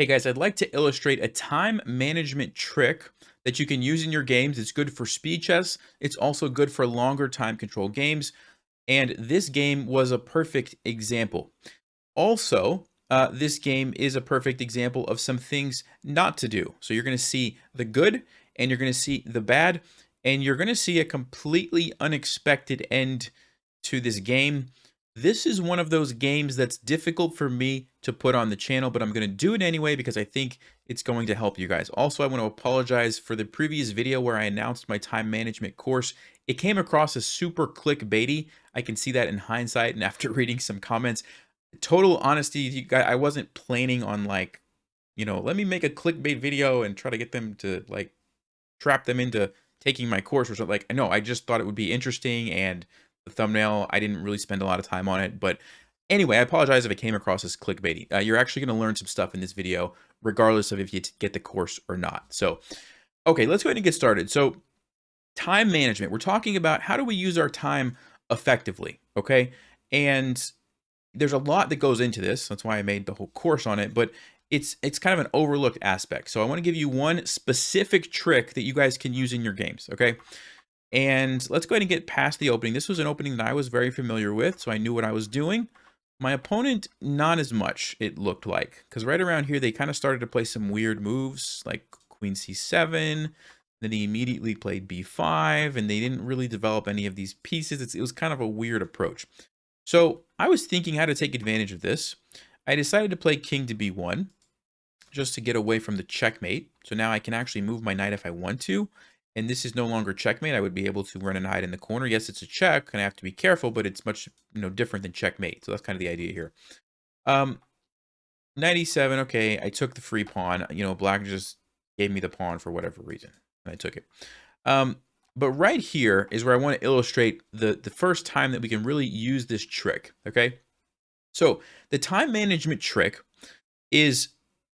Hey guys, I'd like to illustrate a time management trick that you can use in your games. It's good for speed chess. It's also good for longer time control games. And this game was a perfect example. Also, this game is a perfect example of some things not to do. So you're going to see the good and you're going to see the bad, and you're going to see a completely unexpected end to this game. This is one of those games that's difficult for me to put on the channel, but I'm going to do it anyway because I think it's going to help you guys. Also, I want to apologize for the previous video where I announced my time management course. It came across as super clickbaity. I can see that in hindsight and after reading some comments. Total honesty, you guys, I wasn't planning on like, let me make a clickbait video and try to get them to like trap them into taking my course or something. Like, no, I just thought it would be interesting, and the thumbnail, I didn't really spend a lot of time on it. But anyway, I apologize if it came across as clickbaity. You're actually going to learn some stuff in this video, regardless of if you get the course or not. So, okay, let's go ahead and get started. So, time management. We're talking about how do we use our time effectively, okay? And there's a lot that goes into this. That's why I made the whole course on it, but it's kind of an overlooked aspect. So I want to give you one specific trick that you guys can use in your games, okay? And let's go ahead and get past the opening. This was an opening that I was very familiar with, so I knew what I was doing. My opponent, not as much, it looked like, because right around here, they kind of started to play some weird moves, like Queen C7, then he immediately played B5, and they didn't really develop any of these pieces. It was kind of a weird approach. So I was thinking how to take advantage of this. I decided to play king to b1 just to get away from the checkmate. So now I can actually move my knight if I want to. And this is no longer checkmate. I would be able to run a knight in the corner. Yes, it's a check, and I have to be careful, but it's much different than checkmate. So that's kind of the idea here. Knight e7, okay, I took the free pawn. Black just gave me the pawn for whatever reason, and I took it. But right here is where I want to illustrate the first time that we can really use this trick, okay? So the time management trick is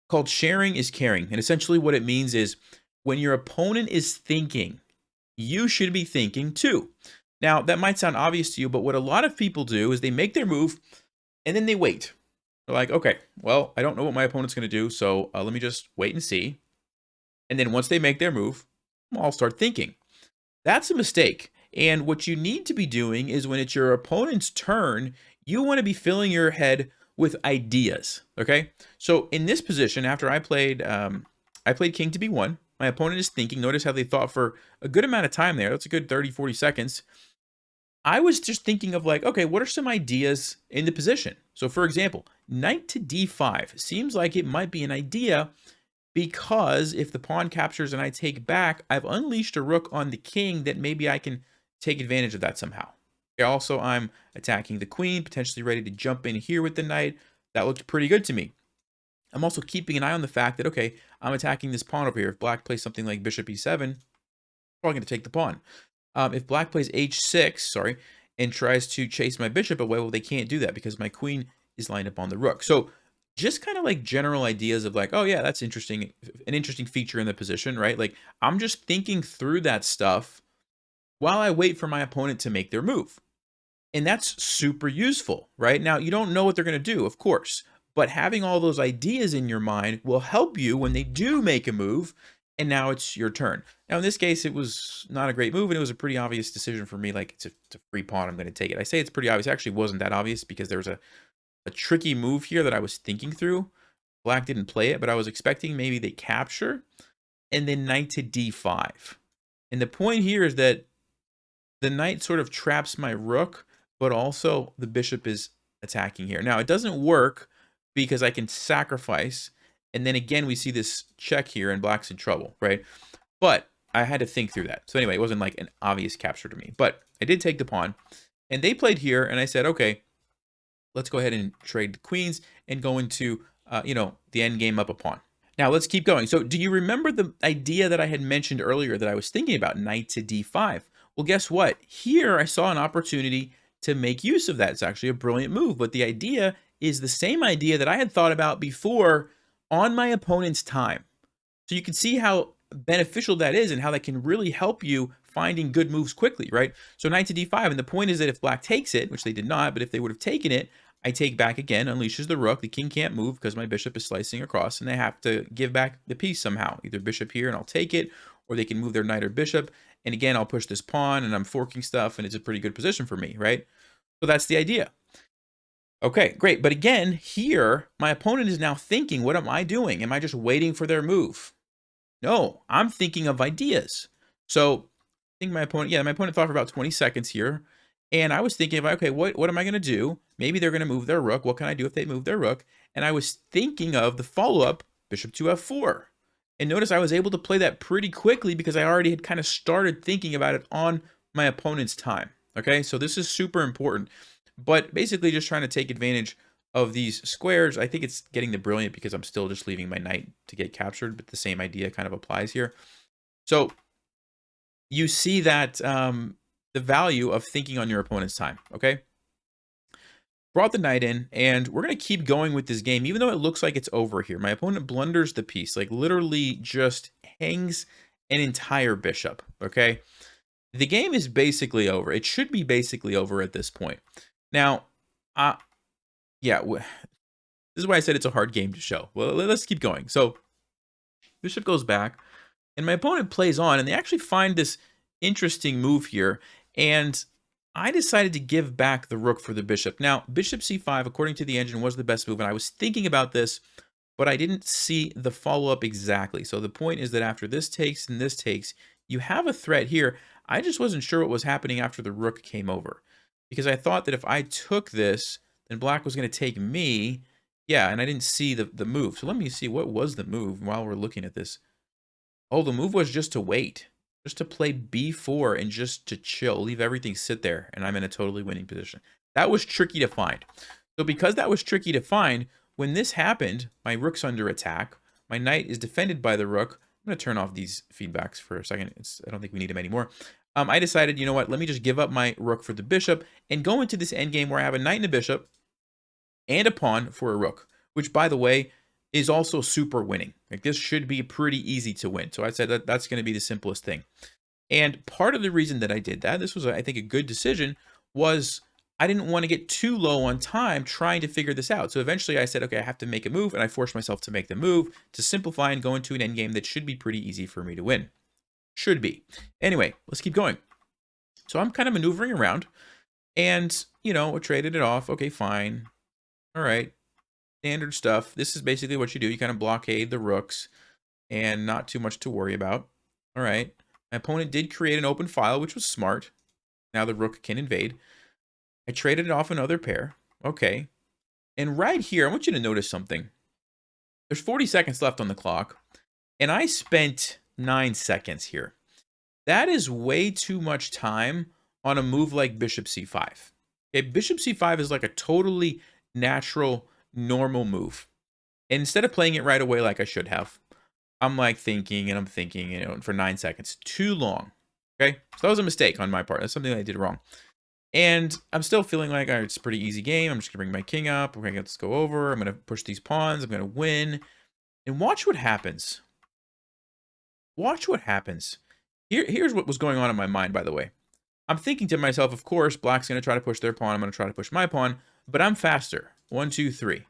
called sharing is caring. And essentially what it means is when your opponent is thinking, you should be thinking too. Now, that might sound obvious to you, but what a lot of people do is they make their move and then they wait. They're like, okay, well, I don't know what my opponent's going to do, so let me just wait and see. And then once they make their move, I'll start thinking. That's a mistake. And what you need to be doing is when it's your opponent's turn, you want to be filling your head with ideas. Okay. So in this position, after I played king to b1. My opponent is thinking. Notice how they thought for a good amount of time there. That's a good 30, 40 seconds. I was just thinking of like, okay, what are some ideas in the position? So for example, knight to d5 seems like it might be an idea, because if the pawn captures and I take back, I've unleashed a rook on the king that maybe I can take advantage of that somehow. Also, I'm attacking the queen, potentially ready to jump in here with the knight. That looked pretty good to me. I'm also keeping an eye on the fact that, okay, I'm attacking this pawn over here. If black plays something like bishop e7, I'm probably going to take the pawn. If black plays h6, sorry, and tries to chase my bishop away, well, they can't do that because my queen is lined up on the rook. So just kind of like general ideas of like, oh yeah, that's interesting, an interesting feature in the position, right? Like I'm just thinking through that stuff while I wait for my opponent to make their move. And that's super useful, right? Now, you don't know what they're going to do, of course, but having all those ideas in your mind will help you when they do make a move, and now it's your turn. Now, in this case, it was not a great move, and it was a pretty obvious decision for me, like it's a free pawn, I'm going to take it. I say it's pretty obvious. It actually wasn't that obvious because there was a tricky move here that I was thinking through. Black didn't play it, but I was expecting maybe they capture and then knight to d5. And the point here is that the knight sort of traps my rook, but also the bishop is attacking here. Now, it doesn't work because I can sacrifice, and then again, we see this check here, and black's in trouble, right? But I had to think through that. So anyway, it wasn't like an obvious capture to me, but I did take the pawn, and they played here, and I said, okay, let's go ahead and trade the queens and go into, the end game up a pawn. Now, let's keep going. So do you remember the idea that I had mentioned earlier that I was thinking about, knight to d5? Well, guess what? Here, I saw an opportunity to make use of that. It's actually a brilliant move, but the idea is the same idea that I had thought about before on my opponent's time. So you can see how beneficial that is and how that can really help you finding good moves quickly, right? So knight to d5, and the point is that if black takes it, which they did not, but if they would have taken it, I take back again, unleashes the rook. The king can't move because my bishop is slicing across, and they have to give back the piece somehow. Either bishop here and I'll take it, or they can move their knight or bishop. And again, I'll push this pawn and I'm forking stuff, and it's a pretty good position for me, right? So that's the idea. Okay, great. But again, here, my opponent is now thinking, what am I doing? Am I just waiting for their move? No, I'm thinking of ideas. So I think my opponent thought for about 20 seconds here. And I was thinking about, okay, what am I going to do? Maybe they're going to move their rook. What can I do if they move their rook? And I was thinking of the follow-up, bishop to f4. And notice I was able to play that pretty quickly because I already had kind of started thinking about it on my opponent's time. Okay, so this is super important. But basically just trying to take advantage of these squares. I think it's getting the brilliant because I'm still just leaving my knight to get captured, but the same idea kind of applies here. So you see that the value of thinking on your opponent's time, okay? Brought the knight in, and we're going to keep going with this game, even though it looks like it's over here. My opponent blunders the piece, like literally just hangs an entire bishop, okay? The game is basically over. It should be basically over at this point. Now, yeah, this is why I said it's a hard game to show. Well, let's keep going. So, bishop goes back, and my opponent plays on, and they actually find this interesting move here, and I decided to give back the rook for the bishop. Now, bishop c5, according to the engine, was the best move, and I was thinking about this, but I didn't see the follow-up exactly. So the point is that after this takes and this takes, you have a threat here. I just wasn't sure what was happening after the rook came over, because I thought that if I took this, then black was going to take me. Yeah, and I didn't see the move. So let me see, what was the move while we're looking at this? Oh, the move was just to wait. Just to play b4 and just to chill. Leave everything sit there, and I'm in a totally winning position. That was tricky to find. So because that was tricky to find, when this happened, my rook's under attack. My knight is defended by the rook. I'm going to turn off these feedbacks for a second. I don't think we need them anymore. I decided, you know what, let me just give up my rook for the bishop and go into this endgame where I have a knight and a bishop and a pawn for a rook, which, by the way, is also super winning. Like, this should be pretty easy to win. So I said that that's going to be the simplest thing. And part of the reason that I did that, this was, I think, a good decision, was I didn't want to get too low on time trying to figure this out. So eventually I said, okay, I have to make a move, and I forced myself to make the move to simplify and go into an endgame that should be pretty easy for me to win. Should be. Anyway, let's keep going. So I'm kind of maneuvering around, and, you know, I traded it off. Okay, fine. All right. Standard stuff. This is basically what you do. You kind of blockade the rooks, and not too much to worry about. All right. My opponent did create an open file, which was smart. Now the rook can invade. I traded it off another pair. Okay. And right here, I want you to notice something. There's 40 seconds left on the clock, and I spent 9 seconds here. That is way too much time on a move like bishop c5. Okay, bishop c5 is like a totally natural, normal move. And instead of playing it right away like I should have, I'm like thinking and I'm thinking, you know, for 9 seconds. Too long. Okay, so that was a mistake on my part. That's something I did wrong. And I'm still feeling like, all right, it's a pretty easy game. I'm just going to bring my king up. We're going to let's go over. I'm going to push these pawns. I'm going to win. And watch what happens. Watch what happens. Here's what was going on in my mind, by the way. I'm thinking to myself, of course, black's going to try to push their pawn. I'm going to try to push my pawn. But I'm faster. 1, 2, 3.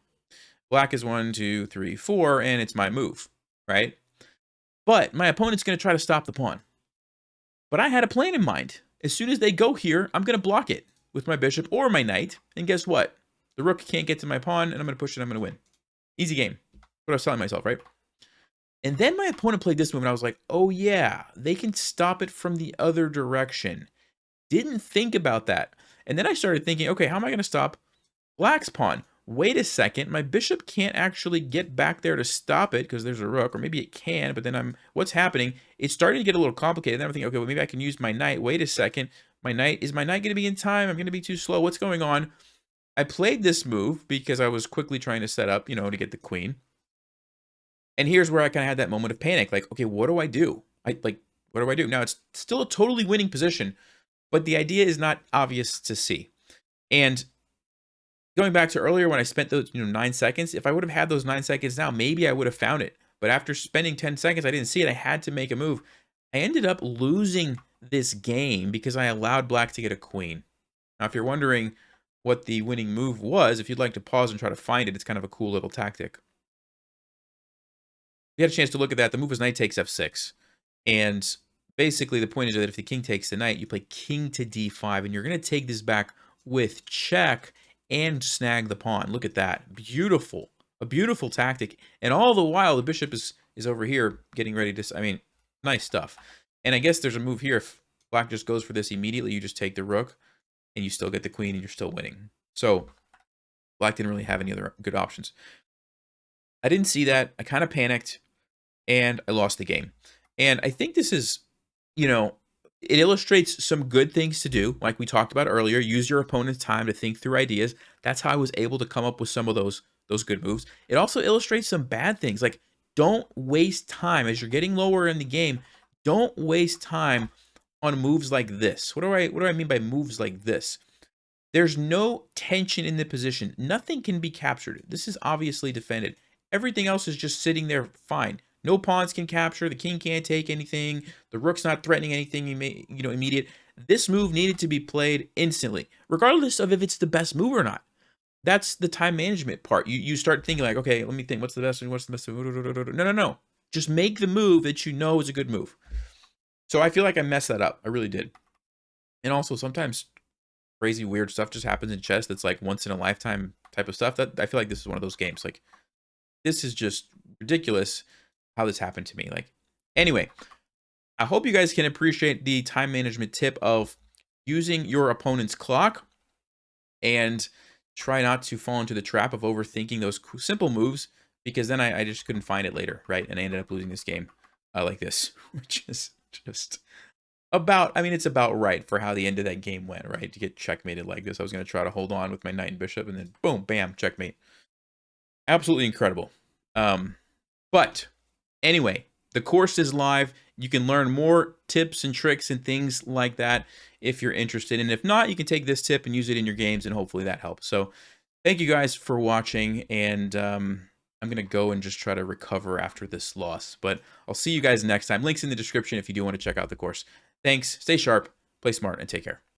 Black is 1, 2, 3, 4. And it's my move, right? But my opponent's going to try to stop the pawn. But I had a plan in mind. As soon as they go here, I'm going to block it with my bishop or my knight. And guess what? The rook can't get to my pawn, and I'm going to push it. I'm going to win. Easy game. What I was telling myself, right? And then my opponent played this move, and I was like, oh yeah, they can stop it from the other direction. Didn't think about that. And then I started thinking, okay, how am I going to stop black's pawn? Wait a second, my bishop can't actually get back there to stop it because there's a rook, or maybe it can, but then what's happening? It's starting to get a little complicated. Then I'm thinking, okay, well, maybe I can use my knight. Wait a second, is my knight going to be in time? I'm going to be too slow. What's going on? I played this move because I was quickly trying to set up, you know, to get the queen. And here's where I kind of had that moment of panic. Like, okay, what do I do? What do I do? Now, it's still a totally winning position, but the idea is not obvious to see. And going back to earlier when I spent those 9 seconds, if I would have had those 9 seconds now, maybe I would have found it. But after spending 10 seconds, I didn't see it. I had to make a move. I ended up losing this game because I allowed black to get a queen. Now, if you're wondering, what the winning move was. If you'd like to pause and try to find it, it's kind of a cool little tactic. You had a chance to look at that. The move was knight takes f6. And basically the point is that if the king takes the knight, you play king to d5, and you're going to take this back with check and snag the pawn. Look at that. Beautiful. A beautiful tactic. And all the while, the bishop is over here getting ready to... I mean, nice stuff. And I guess there's a move here. If black just goes for this immediately, you just take the rook, and you still get the queen, and you're still winning. So black didn't really have any other good options. I didn't see that. I kind of panicked, and I lost the game. And I think this is, you know, it illustrates some good things to do, like we talked about earlier. Use your opponent's time to think through ideas. That's how I was able to come up with some of those good moves. It also illustrates some bad things, like don't waste time as you're getting lower in the game. Don't waste time on moves like this. What do I mean by moves like this? There's no tension in the position. Nothing can be captured. This is obviously defended. Everything else is just sitting there fine. No pawns can capture. The king can't take anything. The rook's not threatening anything, immediate. This move needed to be played instantly, regardless of if it's the best move or not. That's the time management part. You start thinking like, okay, let me think. What's the best move? What's the best move? No. Just make the move that you know is a good move. So I feel like I messed that up. I really did. And also sometimes crazy weird stuff just happens in chess that's like once in a lifetime type of stuff. That I feel like this is one of those games. Like, this is just ridiculous how this happened to me. Like, anyway, I hope you guys can appreciate the time management tip of using your opponent's clock and try not to fall into the trap of overthinking those simple moves, because then I just couldn't find it later, right? And I ended up losing this game like this, which is just about, I mean, it's about right for how the end of that game went, right? To get checkmated like this. I was going to try to hold on with my knight and bishop, and then boom, bam, checkmate. Absolutely incredible. But anyway, the course is live. You can learn more tips and tricks and things like that if you're interested. And if not, you can take this tip and use it in your games, and hopefully that helps. So thank you guys for watching, and I'm going to go and just try to recover after this loss. But I'll see you guys next time. Links in the description if you do want to check out the course. Thanks, stay sharp, play smart, and take care.